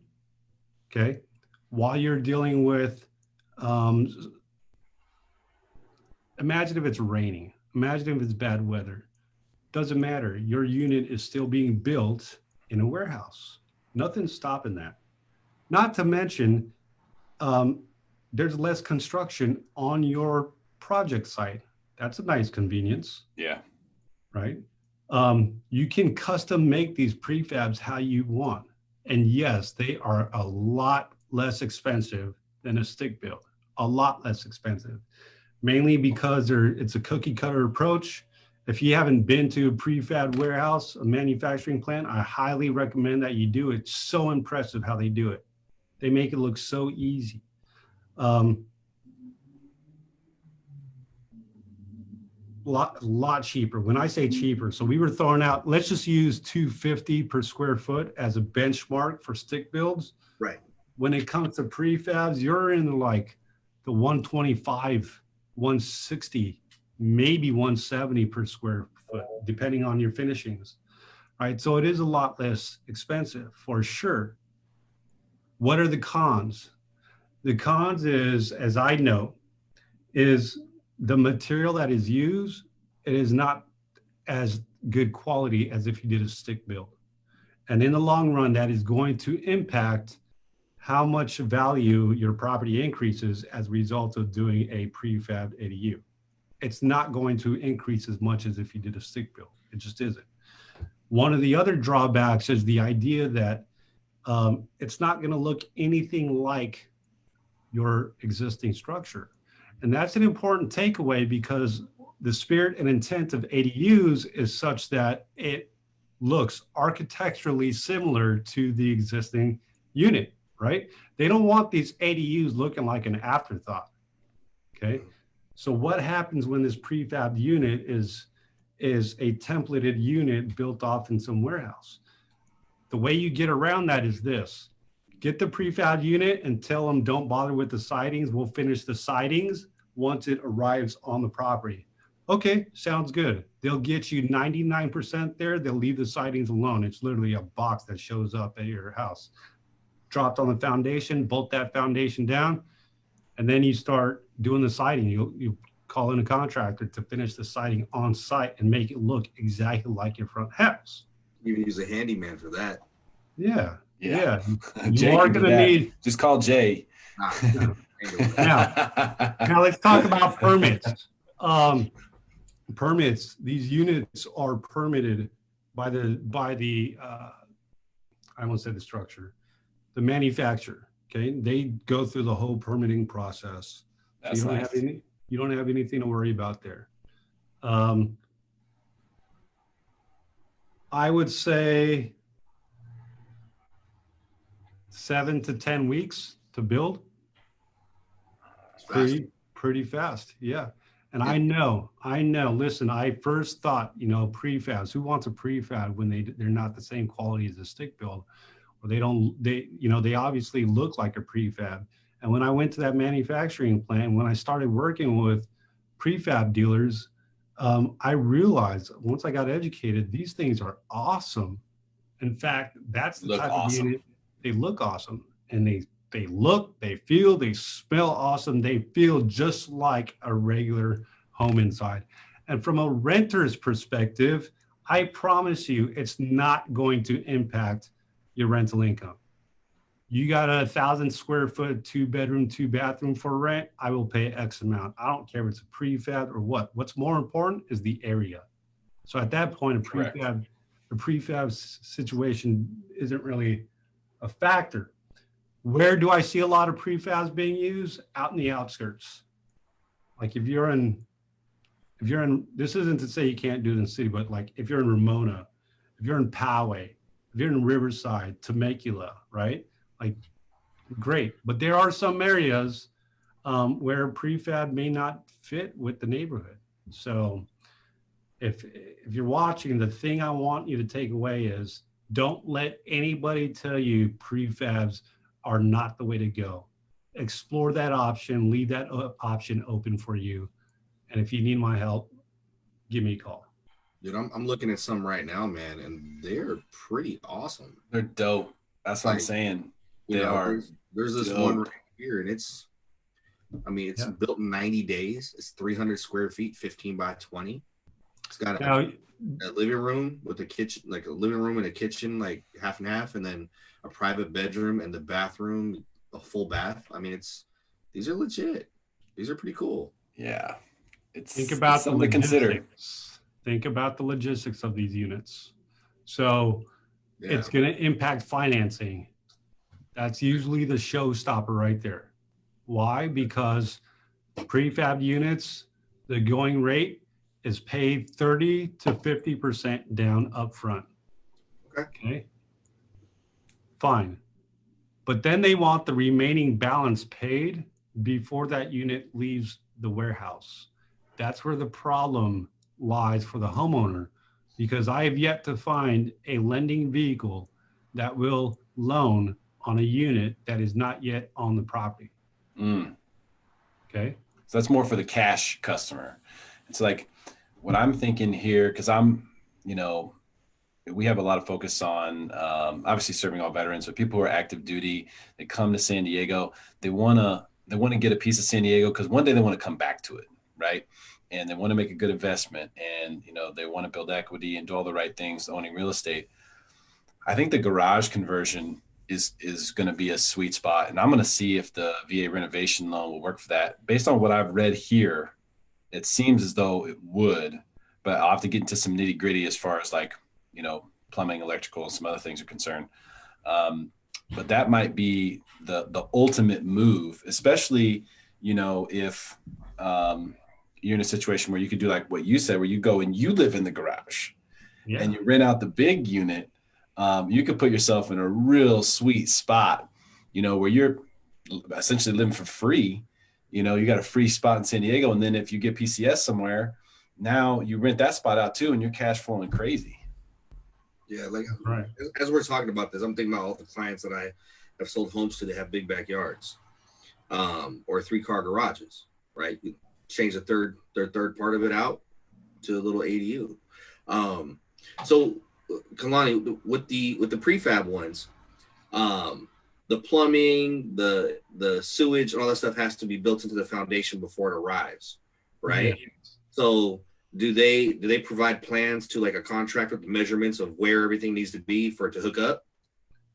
okay? While you're dealing with, imagine if it's raining, imagine if it's bad weather. Doesn't matter, your unit is still being built in a warehouse. Nothing's stopping that. Not to mention, there's less construction on your project site. That's a nice convenience. Yeah. Right? You can custom make these prefabs how you want. And yes, they are a lot less expensive than a stick build, a lot less expensive, mainly because it's a cookie cutter approach. If you haven't been to a prefab warehouse, a manufacturing plant, I highly recommend that you do. It's so impressive how they do it. They make it look so easy. Lot cheaper. When I say cheaper, so we were throwing out, let's just use $250 per square foot as a benchmark for stick builds. Right. When it comes to prefabs, you're in like the 125, 160, maybe 170 per square foot, depending on your finishings. Right. So it is a lot less expensive for sure. What are the cons? The cons is, as I know, is the material that is used, it is not as good quality as if you did a stick build. And in the long run, that is going to impact how much value your property increases as a result of doing a prefab ADU. It's not going to increase as much as if you did a stick build. It just isn't. One of the other drawbacks is the idea that it's not going to look anything like your existing structure. And that's an important takeaway because the spirit and intent of ADUs is such that it looks architecturally similar to the existing unit, right? They don't want these ADUs looking like an afterthought, okay? So what happens when this prefab unit is a templated unit built off in some warehouse? The way you get around that is this. Get the prefab unit and tell them don't bother with the sidings. We'll finish the sidings once it arrives on the property. Okay, sounds good. They'll get you 99% there. They'll leave the sidings alone. It's literally a box that shows up at your house. Dropped on the foundation, bolt that foundation down, and then you start doing the siding. You call in a contractor to finish the siding on site and make it look exactly like your front house. You can use a handyman for that. Yeah. Yeah. You Jay are can do going to that. need. Just call Jay. Now let's talk about permits. Permits. These units are permitted by the I won't say the structure, the manufacturer. Okay, they go through the whole permitting process. That's so nice. You don't have anything to worry about there. I would say 7 to 10 weeks to build. Pretty fast. Yeah. And I know, listen, I first thought, prefabs, who wants a prefab when they're not the same quality as a stick build, or they obviously look like a prefab. And when I went to that manufacturing plant, when I started working with prefab dealers, I realized once I got educated, these things are awesome. In fact, that's the type of unit. They look awesome, and they look, they feel, they smell awesome. They feel just like a regular home inside. And from a renter's perspective, I promise you, it's not going to impact your rental income. You got 1,000 square foot, 2-bedroom, 2-bathroom for rent, I will pay X amount. I don't care if it's a prefab or what. What's more important is the area. So at that point, a prefab situation isn't really a factor. Where do I see a lot of prefabs being used? Out in the outskirts. Like if you're in, this isn't to say you can't do it in the city, but like if you're in Ramona, if you're in Poway, if you're in Riverside, Temecula, right? Like, great. But there are some areas where prefab may not fit with the neighborhood. So if you're watching, the thing I want you to take away is Don't let anybody tell you prefabs are not the way to go. Explore that option, leave that option open for you. And if you need my help, give me a call. Dude, I'm looking at some right now, man, and they're pretty awesome. They're dope. That's what I'm Like, saying. You They know, are there's this dope. one right here, and it's Yeah. built in 90 days. It's 300 square feet, 15 by 20. It's got Now, a living room with a kitchen, like a living room and a kitchen, like half and half, and then a private bedroom and the bathroom, a full bath. I mean, these are legit. These are pretty cool. Yeah. think It's about the something to consider. logistics. Think about the logistics of these units. So Yeah. it's going to impact financing. That's usually the showstopper right there. Why? Because prefab units, the going rate is paid 30 to 50% down upfront. Okay. Fine. But then they want the remaining balance paid before that unit leaves the warehouse. That's where the problem lies for the homeowner, because I have yet to find a lending vehicle that will loan on a unit that is not yet on the property. Okay. So that's more for the cash customer. It's like what I'm thinking here, because I'm, we have a lot of focus on obviously serving all veterans, but people who are active duty, they come to San Diego, they want to get a piece of San Diego because one day they want to come back to it, right? And they want to make a good investment, and they want to build equity and do all the right things owning real estate. I think the garage conversion is going to be a sweet spot, and I'm going to see if the VA renovation loan will work for that. Based on what I've read here, it seems as though it would, but I'll have to get into some nitty gritty as far as plumbing, electrical, and some other things are concerned. But that might be the ultimate move, especially, if you're in a situation where you could do like what you said, where you go and you live in the garage and you rent out the big unit. You could put yourself in a real sweet spot, where you're essentially living for free. You got a free spot in San Diego. And then if you get PCS somewhere, now you rent that spot out too, and you're cash flowing crazy. Yeah, like Right. as we're talking about this, I'm thinking about all the clients that I have sold homes to that have big backyards, or 3-car garages, right? You change their third part of it out to a little ADU. So Kalani, with the prefab ones, the plumbing, the sewage, and all that stuff has to be built into the foundation before it arrives, right? Yeah. So do they provide plans to like a contractor with measurements of where everything needs to be for it to hook up?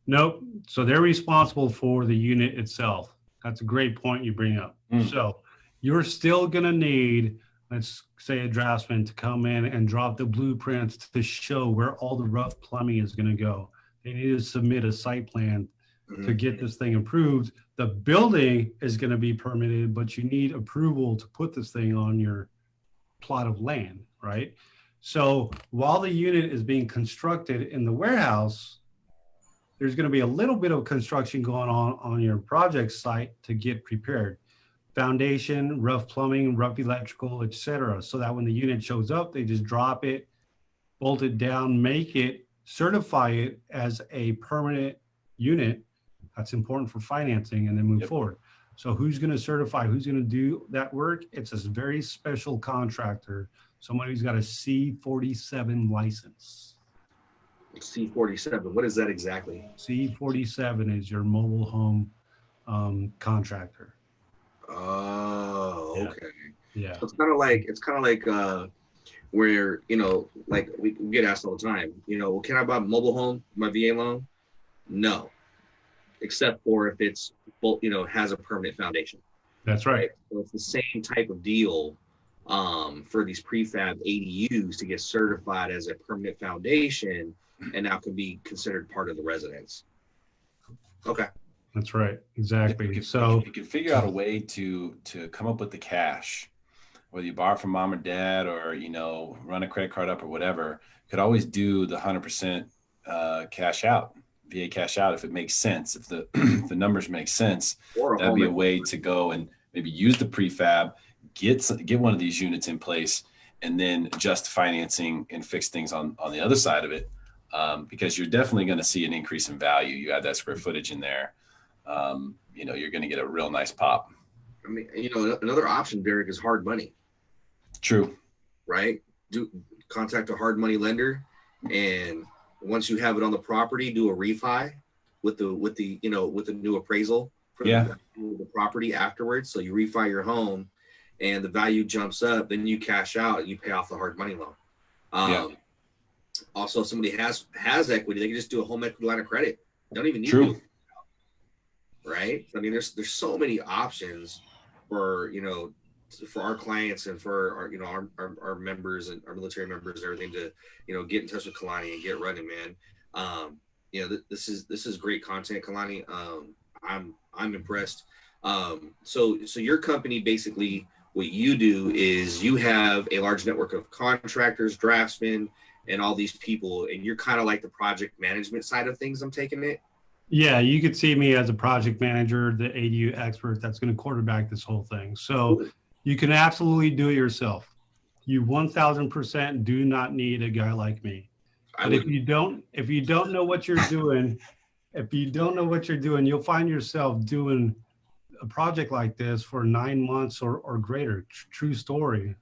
Nope. So they're responsible for the unit itself. That's a great point you bring up. So you're still going to need, let's say, a draftsman to come in and drop the blueprints to show where all the rough plumbing is going to go. They need to submit a site plan to get this thing approved. The building is going to be permitted, but you need approval to put this thing on your plot of land, right? So while the unit is being constructed in the warehouse, there's going to be a little bit of construction going on your project site to get prepared. Foundation, rough plumbing, rough electrical, etc. So that when the unit shows up, they just drop it, bolt it down, make it, certify it as a permanent unit. That's important for financing, and then move forward. So who's going to certify, who's going to do that work? It's a very special contractor, somebody who's got a C47 license. C47, what is that exactly? C47 is your mobile home contractor. Oh, okay. Yeah. So it's kind of like where like we get asked all the time, well, can I buy a mobile home, my VA loan? No, except for if it's has a permanent foundation. That's right. So it's the same type of deal for these prefab ADUs to get certified as a permanent foundation, and now can be considered part of the residence. Okay. That's right. Exactly. If you can figure out a way to come up with the cash, whether you borrow from mom or dad, or run a credit card up or whatever, you could always do the 100% cash out, VA cash out, if it makes sense. If the if the numbers make sense, that'd be a way to go and maybe use the prefab, get one of these units in place, and then adjust financing and fix things on the other side of it. because you're definitely going to see an increase in value. You add that square footage in there, you're going to get a real nice pop. I mean, another option, Derrick, is hard money. True. Right? Contact a hard money lender, and once you have it on the property, do a refi with the new appraisal for the property afterwards. So you refi your home, and the value jumps up. Then you cash out and you pay off the hard money loan. Also, if somebody has equity, they can just do a home equity line of credit. They don't even need to. Right? I mean, there's so many options for our clients and for our members and our military members and everything to get in touch with Kalani and get running, man. This is great content, Kalani. I'm impressed. So your company, basically what you do is you have a large network of contractors, draftsmen, and all these people, and you're kind of like the project management side of things. I'm taking it. Yeah, you could see me as a project manager, the ADU expert that's going to quarterback this whole thing. So you can absolutely do it yourself. You 1000% do not need a guy like me. But if you don't know what you're doing, you'll find yourself doing a project like this for 9 months or greater. True story.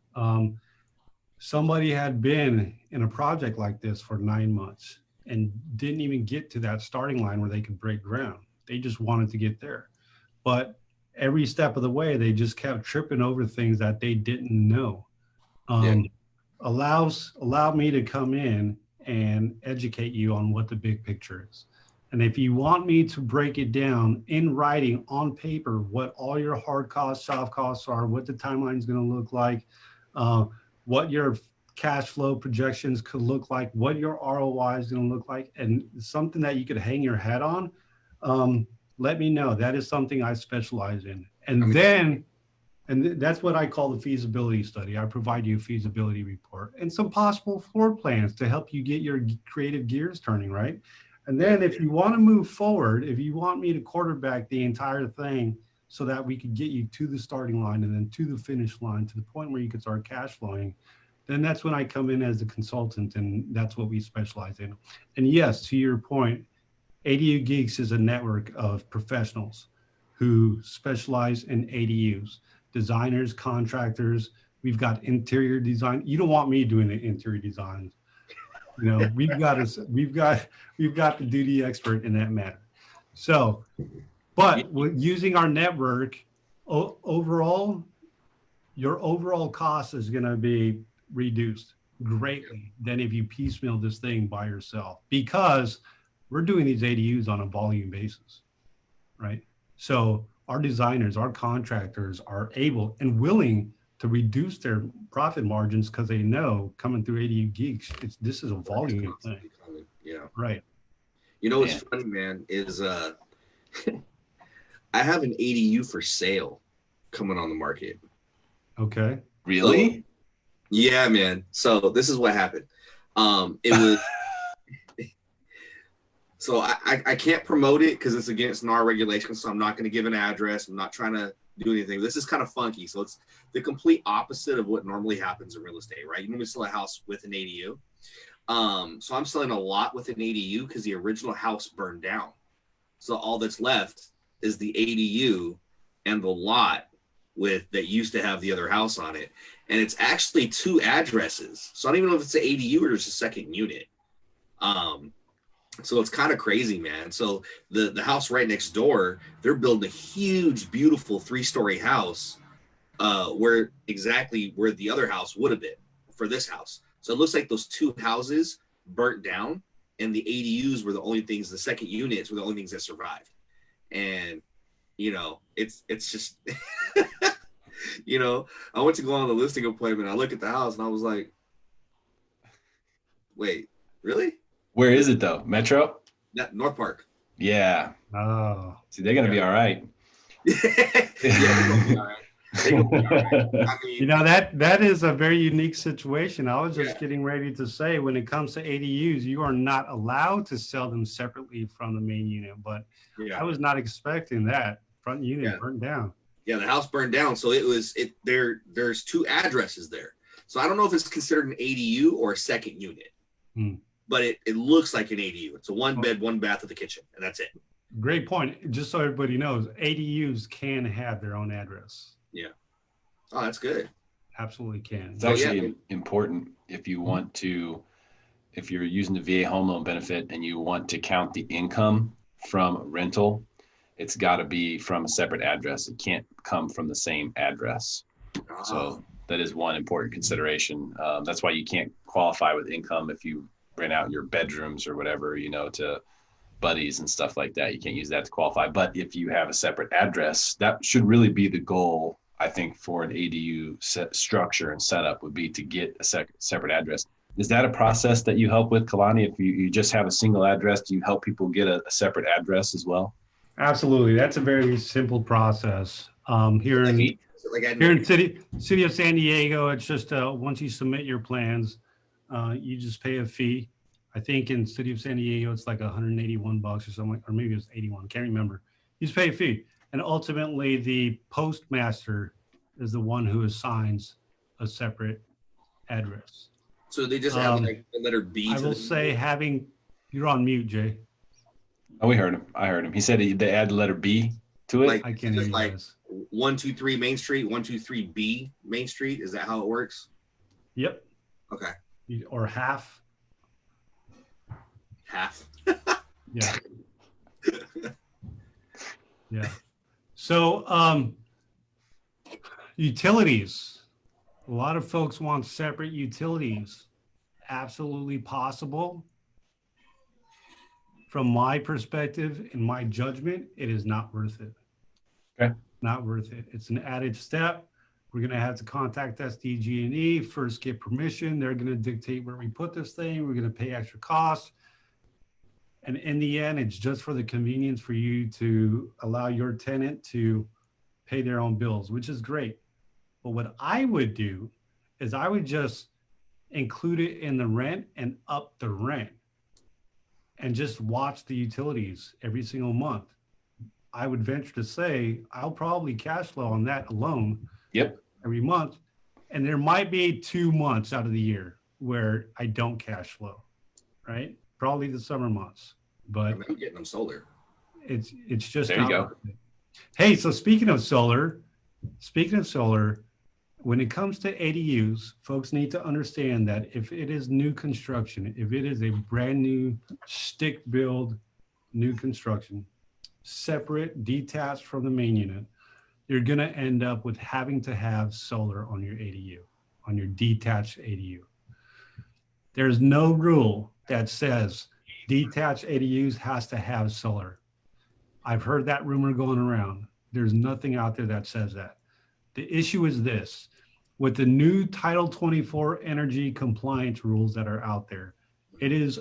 Somebody had been in a project like this for 9 months and didn't even get to that starting line where they could break ground. They just wanted to get there. But every step of the way, they just kept tripping over things that they didn't know. Allow me to come in and educate you on what the big picture is. And if you want me to break it down in writing on paper, what all your hard costs, soft costs are, what the timeline is going to look like, what your cash flow projections could look like, what your ROI is going to look like, and something that you could hang your hat on, let me know. That is something I specialize in. And that's what I call the feasibility study. I provide you a feasibility report and some possible floor plans to help you get your creative gears turning, right? And then if you want to move forward, if you want me to quarterback the entire thing so that we could get you to the starting line and then to the finish line, to the point where you could start cash flowing, then that's when I come in as a consultant, and that's what we specialize in. And yes, to your point, ADUGeeks is a network of professionals who specialize in ADUs, designers, contractors. We've got interior design. You don't want me doing the interior design. We've got the duty expert in that matter. So, but using our network, overall, your overall cost is going to be reduced greatly than if you piecemeal this thing by yourself, because we're doing these ADUs on a volume basis, right? So our designers, our contractors are able and willing to reduce their profit margins because they know coming through ADUGeeks, this is a volume thing. Yeah. Right. What's funny, man, is I have an ADU for sale coming on the market. Okay. Really? Yeah, man. So this is what happened. It was so I can't promote it because it's against NAR regulations. So I'm not going to give an address. I'm not trying to do anything. This is kind of funky. So it's the complete opposite of what normally happens in real estate, right? You normally sell a house with an ADU. So I'm selling a lot with an ADU because the original house burned down. So all that's left is the ADU and the lot that used to have the other house on it. And it's actually 2 addresses. So I don't even know if it's an ADU or just a second unit. So it's kind of crazy, man. So the house right next door, they're building a huge, beautiful 3-story house where the other house would have been for this house. So it looks like those 2 houses burnt down, and the ADUs were the only things, the second units were the only things that survived. And, it's just, I went to go on the listing appointment. I look at the house and I was like, wait, really? Where is it though? Metro? North Park. Yeah. Oh. See, they're gonna be all right. Yeah, they're gonna be all right. I mean, that is a very unique situation. I was just getting ready to say, when it comes to ADUs, you are not allowed to sell them separately from the main unit. But I was not expecting that. Front unit burned down. Yeah, the house burned down. So there's 2 addresses there. So I don't know if it's considered an ADU or a second unit. but it looks like an ADU. It's a 1 bed, 1 bath with a kitchen, and that's it. Great point. Just so everybody knows, ADUs can have their own address. Yeah. Oh, that's good. Absolutely can. It's actually important if you want to, if you're using the VA home loan benefit and you want to count the income from rental, it's got to be from a separate address. It can't come from the same address. So that is one important consideration. That's why you can't qualify with income if you rent out your bedrooms or whatever, you know, to buddies and stuff like that. You can't use that to qualify. But if you have a separate address, that should really be the goal, I think, for an ADU structure and setup, would be to get a separate address. Is that a process that you help with, Kalani? If you just have a single address, do you help people get a separate address as well? Absolutely. That's a very simple process. Here in city of San Diego, it's just once you submit your plans, you just pay a fee. I think in city of San Diego, it's like $181 or something, or maybe it's 81. Can't remember. You just pay a fee. And ultimately, the postmaster is the one who assigns a separate address. So they just have like the letter B. I will say you're on mute, Jay. Oh, we heard him. I heard him. He said they add the letter B to it. Like, I can't hear you like guys. 123 Main Street, 123B Main Street. Is that how it works? Yep. Okay. Or half. Yeah. Yeah. So utilities. A lot of folks want separate utilities. Absolutely possible. From my perspective, in my judgment, it is not worth it. Okay. Not worth it. It's an added step. We're going to have to contact SDG&E, first get permission. They're going to dictate where we put this thing. We're going to pay extra costs. And in the end, it's just for the convenience for you to allow your tenant to pay their own bills, which is great. But what I would do is I would just include it in the rent and up the rent and just watch the utilities every single month. I would venture to say I'll probably cash flow on that alone. Yep. Every month. And there might be 2 months out of the year where I don't cash flow, right? Probably the summer months, but I'm getting them solar. It's just there you go. Hey, so speaking of solar, when it comes to ADUs, folks need to understand that if it is new construction, if it is a brand new stick build, new construction, separate, detached from the main unit, you're going to end up with having to have solar on your ADU, on your detached ADU. There's no rule that says detached ADUs has to have solar. I've heard that rumor going around. There's nothing out there that says that. The issue is this: with the new Title 24 energy compliance rules that are out there, it is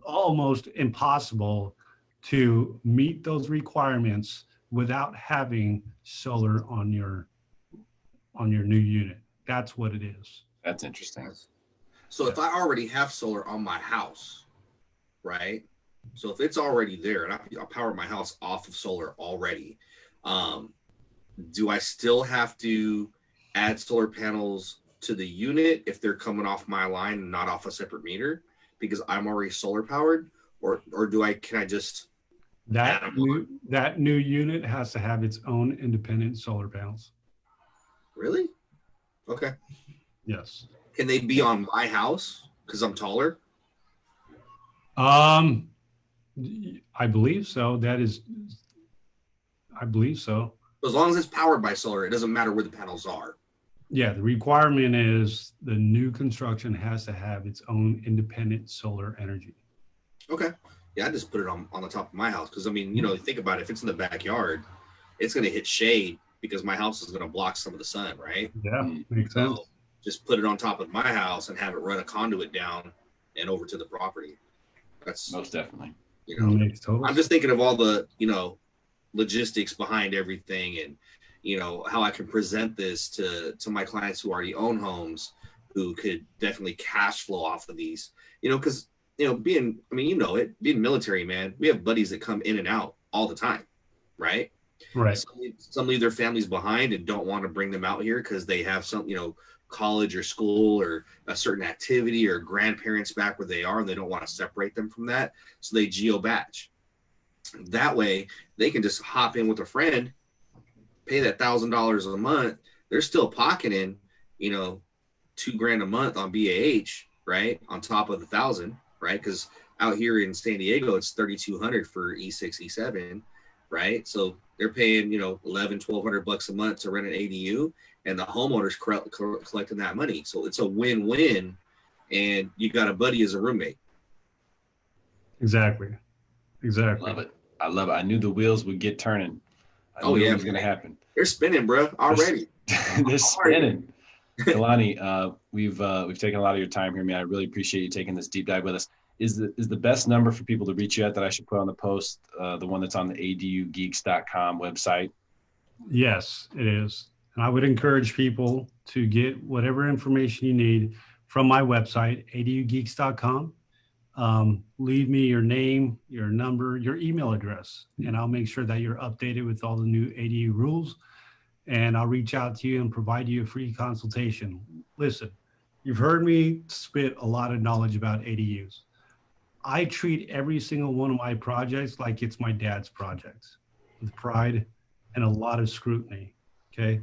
almost impossible to meet those requirements without having solar on your new unit. That's what it is. That's interesting. So if I already have solar on my house, right? So if it's already there and I powered my house off of solar already, do I still have to add solar panels to the unit if they're coming off my line and not off a separate meter because I'm already solar powered, or can I just that new unit has to have its own independent solar panels? Really? Okay. Yes. Can they be on my house because I'm taller? I believe so. I believe so. As long as it's powered by solar, it doesn't matter where the panels are. Yeah, the requirement is the new construction has to have its own independent solar energy. Okay. Yeah, I just put it on the top of my house because, I mean, you know, think about it. If it's in the backyard, it's going to hit shade because my house is going to block some of the sun, right? Yeah, makes sense. So just put it on top of my house and have it run a conduit down and over to the property. That's most definitely. You know, makes total I'm just thinking of all the, you know, logistics behind everything and, you know, how I can present this to my clients who already own homes who could definitely cash flow off of these, you know, because, you know, being military, man, we have buddies that come in and out all the time, right? Right. Some leave their families behind and don't want to bring them out here because they have some, college or school or a certain activity or grandparents back where they are, and they don't want to separate them from that. So they geo batch. That way they can just hop in with a friend, pay that $1,000 a month. They're still pocketing, $2,000 a month on BAH, right? On top of the 1,000, right? Because out here in San Diego, it's 3,200 for E6, E7, right? So they're paying, $1,100-$1,200 a month to rent an ADU, and the homeowner's collecting that money. So it's a win-win, and you got a buddy as a roommate. Exactly. Love it. I love it. I knew the wheels would get turning. I knew it was going to happen. They're spinning, bro, already. They're spinning. Kalani, we've taken a lot of your time here, man. I really appreciate you taking this deep dive with us. Is the best number for people to reach you at that I should put on the post, the one that's on the ADUGeeks.com website? Yes, it is. And I would encourage people to get whatever information you need from my website, ADUGeeks.com. Leave me your name, your number, your email address, and I'll make sure that you're updated with all the new ADU rules. And I'll reach out to you and provide you a free consultation. Listen, you've heard me spit a lot of knowledge about ADUs. I treat every single one of my projects like it's my dad's projects, with pride and a lot of scrutiny. Okay.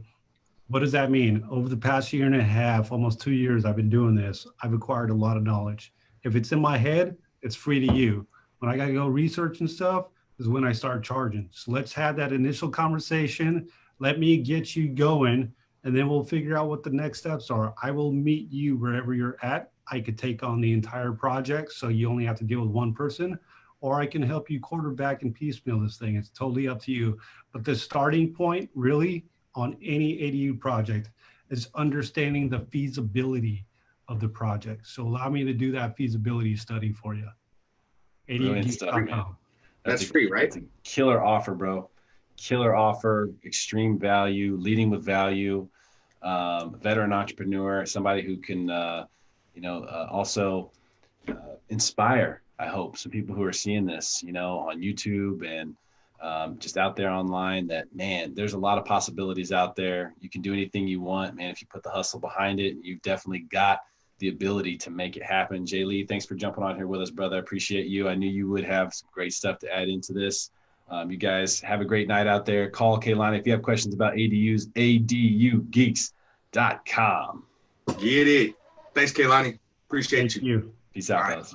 What does that mean? Over the past year and a half, almost 2 years I've been doing this, I've acquired a lot of knowledge. If it's in my head, it's free to you. When I got to go research and stuff is when I start charging. So let's have that initial conversation. Let me get you going, and then we'll figure out what the next steps are. I will meet you wherever you're at. I could take on the entire project, so you only have to deal with one person, or I can help you quarterback and piecemeal this thing. It's totally up to you. But the starting point really on any ADU project is understanding the feasibility of the project. So allow me to do that feasibility study for you. Brilliant stuff, man. That's free, right? That's a killer offer, bro. Killer offer, extreme value, leading with value, veteran entrepreneur, somebody who can, also inspire, I hope, some people who are seeing this, on YouTube and just out there online, that, man, there's a lot of possibilities out there. You can do anything you want, man. If you put the hustle behind it, you've definitely got the ability to make it happen. Jay Lee, thanks for jumping on here with us, brother. I appreciate you. I knew you would have some great stuff to add into this. You guys have a great night out there. Call Kaylani if you have questions about ADUs, ADUgeeks.com. Get it. Thanks, Kaylani. Appreciate you. Thank you. Peace out, All right. fellas.